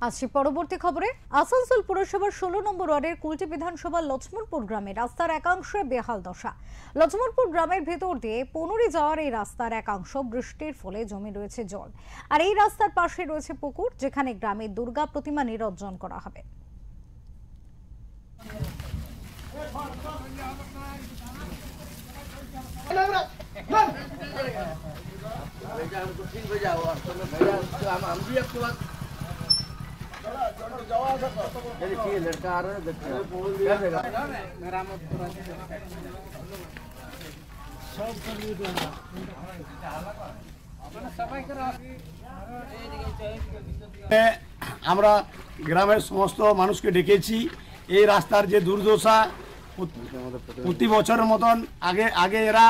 আসছি পরবর্তী খবরে। আসানসোল পুরসভার 16 নম্বর ওয়ার্ডের কুলটি বিধানসভার লক্ষ্মণপুর গ্রামে রাস্তার একাংশে বেহাল দশা। লক্ষ্মণপুর গ্রামের ভেতর দিয়ে পনুরি যাওয়ার এই রাস্তার একাংশ বৃষ্টির ফলে জমে রয়েছে জল, আর এই রাস্তার পাশে রয়েছে পুকুর, যেখানে গ্রামের দুর্গা প্রতিমা নিরঞ্জন করা হবে। लड़का आ रहा है আমরা গ্রামের সমস্ত মানুষকে ডেকেছি। এই রাস্তার যে দুর্দশা, প্রতি বছরের মতন আগে এরা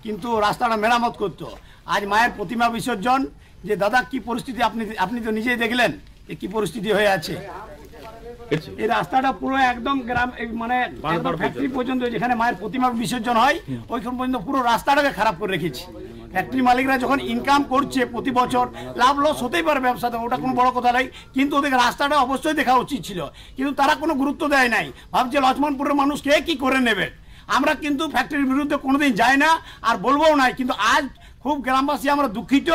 কিন্তু রাস্তাটা মেরামত করতো। আজ মায়ের প্রতিমা বিসর্জন, যে দাদা কি পরিস্থিতি আপনি তো নিজেই দেখলেন কি পরিস্থিতি হয়ে আছে। এই রাস্তাটা পুরো একদম গ্রাম মানে ফ্যাক্টরি পর্যন্ত, যেখানে মায়ের প্রতিমা বিসর্জন হয় ওইখান পর্যন্ত পুরো রাস্তাটাকে খারাপ করে রেখেছি। ফ্যাক্টরি মালিকরা যখন ইনকাম করছে প্রতি বছর, লাভ লস হতেই পারে ব্যবসাতে, ওটা কোনো বড় কথা নাই, কিন্তু ওদের রাস্তাটা অবশ্যই দেখা উচিত ছিল, কিন্তু তারা কোনো গুরুত্ব দেয় নাই। ভাবছে লক্ষ্মণপুরের মানুষ কে কি করে নেবে। আমরা কিন্তু ফ্যাক্টরির বিরুদ্ধে কোনোদিন যাই না, আর বলবোও নাই, কিন্তু আজ খুব গ্রামবাসী আমরা দুঃখিত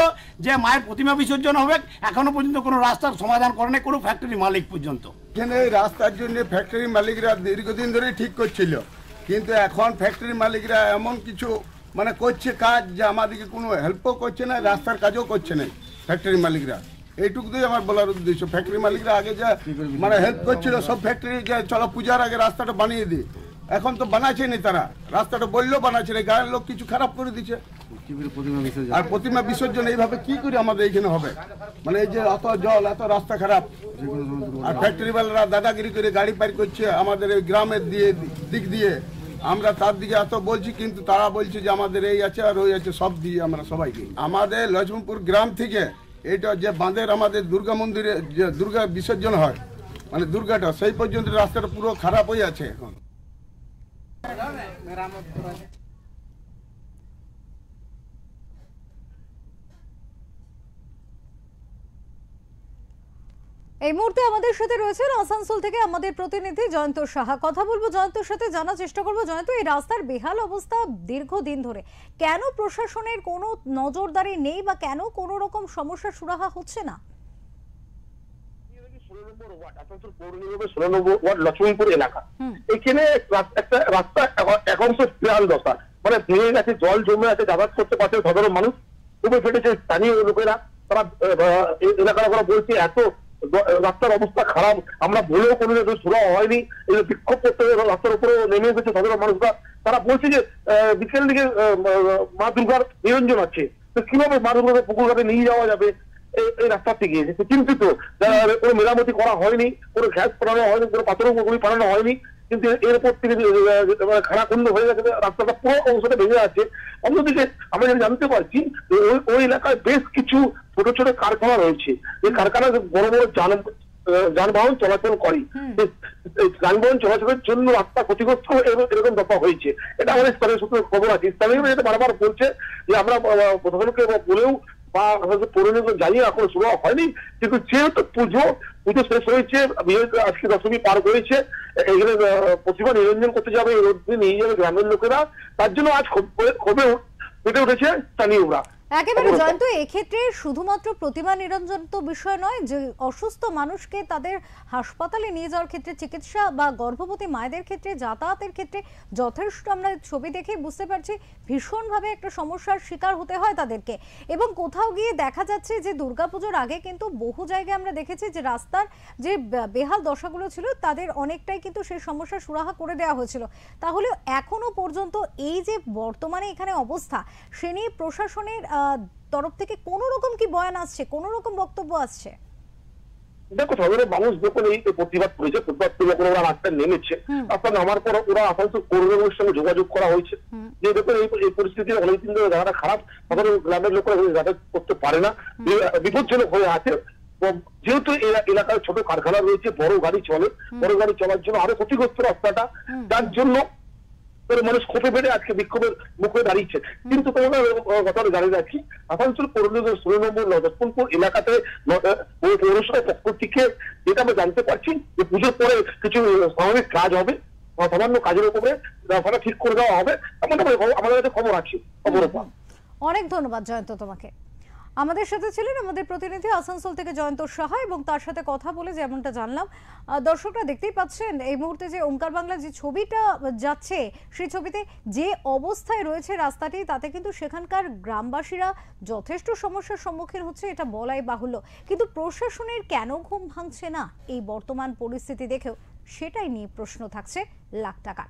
যে মায়ের প্রতিমা বিসর্জন হবে, এখনো পর্যন্ত কোনো রাস্তার সমাধান করে নাই কোনো ফ্যাক্টরি মালিক পর্যন্ত। এখানে রাস্তার জন্য ফ্যাক্টরি মালিকরা দীর্ঘদিন ধরেই ঠিক করছিল, কিন্তু এখন ফ্যাক্টরি মালিকরা এমন কিছু মানে করছে কাজ যে আমাদেরকে কোনো হেল্পও করছে না, রাস্তার কাজও করছে না ফ্যাক্টরি মালিকরা। এইটুকুই আমার বলার উদ্দেশ্য। ফ্যাক্টরি মালিকরা আগে যা মানে হেল্প করছিল, সব ফ্যাক্টরি যে চলো পূজার আগে রাস্তাটা বানিয়ে দিই, এখন তো বানাচ্ছে না, তারা রাস্তাটা বললেও বানাচ্ছে না, গায়ের লোক কিছু খারাপ করে দিচ্ছে। আর প্রতিমা বিসর্জন এইভাবে কি করে আমাদের এইখানে হবে? মানে এই যে এত জল, এত রাস্তা খারাপ, আর ফ্যাক্টরি ওয়ালারা দাদাগিরি করে গাড়ি পার করছে আমাদের এই গ্রামের দিক দিয়ে। আমরা তার দিকে এত বলছি, কিন্তু তারা বলছে যে আমাদের এই আছে আর ওই আছে, সব দিয়ে আমরা সবাইকে। আমাদের লক্ষ্মণপুর গ্রাম থেকে এইটা যে বাঁধের আমাদের দুর্গা মন্দিরে যে দুর্গা বিসর্জন হয়, মানে দুর্গাটা, সেই পর্যন্ত রাস্তাটা পুরো খারাপ হয়ে আছে এখন। এই মুহূর্তে আমাদের সাথে রয়েছেন আসানসোল থেকে আমাদের প্রতিনিধি জয়ন্ত সাহা। কথা বলবো জয়ন্তর সাথে, জানার চেষ্টা করবো জয়ন্ত, এই রাস্তার বেহাল অবস্থা দীর্ঘদিন ধরে, কেন প্রশাসনের কোনো নজরদারি নেই বা কেন কোনো রকম সমস্যা সুরাহা হচ্ছে না? লক্ষ্মণপুর এলাকা, এখানে একটা রাস্তা একাংশ বেহাল দশা, মানে ভেঙে গেছে, জল জমে আছে, যাতায়াত করতে পারছে সাধারণ মানুষ, ডুবে ফেটেছে স্থানীয় লোকেরা। তারা এলাকার বলছে এত রাস্তার অবস্থা খারাপ, আমরা বলেও কোনো শোনা হয়নি। বিক্ষোভ করতে রাস্তার উপরে নেমে এসেছে সাধারণ মানুষরা। তারা বলছে যে বিকেল দিকে মা দুর্গার নিরঞ্জন আছে, তো কিভাবে মা দুর্গাকে পুকুর ঘাটে নিয়ে যাওয়া যাবে এই রাস্তা থেকে। চিন্তিত, কোনো মেরামতি করা হয়নি, কোনো গ্যাস পাঠানো হয়নি, কোনো পাথর পাঠানো হয়নি, কিন্তু এরপর থেকে খানাখন্দ হয়ে গেছে, রাস্তাটা পুরো অংশটা ভেঙে আছে। অন্যদিকে আমরা জানতে পারছি ওই এলাকায় বেশ কিছু ছোট ছোট কারখানা রয়েছে, এই কারখানা বড় বড় যানবাহন চলাচল করে, যানবাহন চলাচলের জন্য রাস্তা ক্ষতিগ্রস্ত এরকম দফা হয়েছে। এটা আমাদের স্থানীয় সূত্রে খবর আছে। স্থানীয়রা যেটা বারবার বলছে যে আমরা প্রশাসনকে বলেও বা পৌরনিগম জানিয়ে এখন শুরু হয়নি, কিন্তু যেহেতু পুজো শেষ হয়েছে, আজকে দশমী পার করেছে, এখানে প্রতিমা নিরঞ্জন করতে যাবে, এই রোড দিয়ে নিয়ে যাবে গ্রামের লোকেরা, তার জন্য আজ ক্ষোভে ফেটে উঠেছে স্থানীয়রা। একেবারে জয়ন্ত, এক্ষেত্রে শুধুমাত্র প্রতিমা নিরঞ্জন তো বিষয় নয়, যে অসুস্থ মানুষকে তাদের হাসপাতালে নিয়ে যাওয়ার ক্ষেত্রে, চিকিৎসা বা গর্ভবতী মায়েদের ক্ষেত্রে, যাতায়াতের ক্ষেত্রে যথেষ্ট আমরা ছবি দেখে বুঝতে পারছি ভীষণভাবে একটা সমস্যার শিকার হতে হয় তাদেরকে। এবং কোথাও গিয়ে দেখা যাচ্ছে যে দুর্গাপুজোর আগে কিন্তু বহু জায়গায় আমরা দেখেছি যে রাস্তার যে বেহাল দশাগুলো ছিল তাদের অনেকটাই কিন্তু সেই সমস্যার সুরাহা করে দেওয়া হয়েছিল। তাহলে এখনো পর্যন্ত এই যে বর্তমানে এখানে অবস্থা, সে নিয়ে প্রশাসনের তরফ থেকে কোন রকম কি বয়ান আসছে, কোন রকম বক্তব্য আসছে? দেখো, সাধারণ মানুষ যখন এই প্রতিবাদ করেছে, প্রতিবাদ করে যখন ওরা রাস্তায় নেমেছে, রাস্তা নামার পর ওরা আসানসোল পৌরনিগমের সঙ্গে যোগাযোগ করা হয়েছে যে দেখুন এই পরিস্থিতি অনেকদিন ধরে জায়গাটা খারাপ, সাধারণ গ্রামের লোকেরা যাতায়াত করতে পারে না, বিপজ্জনক হয়ে আছে। যেহেতু এলাকায় ছোট কারখানা রয়েছে, বড় গাড়ি চলে, বড় গাড়ি চলার জন্য আরো ক্ষতিগ্রস্ত রাস্তাটা, যার জন্য মানুষ ক্ষোভে বেড়ে আজকে বিক্ষোভের মুখে দাঁড়িয়েছে। কিন্তু তোমাদের কথাটা জানিয়ে রাখি, আসানসোল পৌর নিগমের 16 নম্বর লক্ষ্মণপুর এলাকাতে পৌরসভার পক্ষ থেকে যেটা আমরা জানতে পারছি যে পুজোর পরে কিছু স্বাভাবিক কাজ হবে, সামান্য কাজের উপরে রাস্তাটা ঠিক করে দেওয়া হবে, এমন আমাদের কাছে খবর আছে, খবরও পান। অনেক ধন্যবাদ জয়ন্ত তোমাকে। আমাদের সাথে ছিলেন আমাদের প্রতিনিধি আসানসোল থেকে জয়ন্ত সাহা, এবং তার সাথে কথা বলে যেমনটা জানলাম, দর্শকরা দেখতেই পাচ্ছেন এই মুহূর্তে যে ওঙ্কার বাংলা যে ছবিটা যাচ্ছে, সেই ছবিতে যে অবস্থায় রয়েছে রাস্তাটি, তাতে কিন্তু সেখানকার গ্রামবাসীরা যথেষ্ট সমস্যার সম্মুখীন হচ্ছে, এটা বলাই বাহুল্য। কিন্তু প্রশাসনের কেন ঘুম ভাঙছে না এই বর্তমান পরিস্থিতি দেখেও, সেটাই নিয়ে প্রশ্ন থাকছে লাখ টাকার।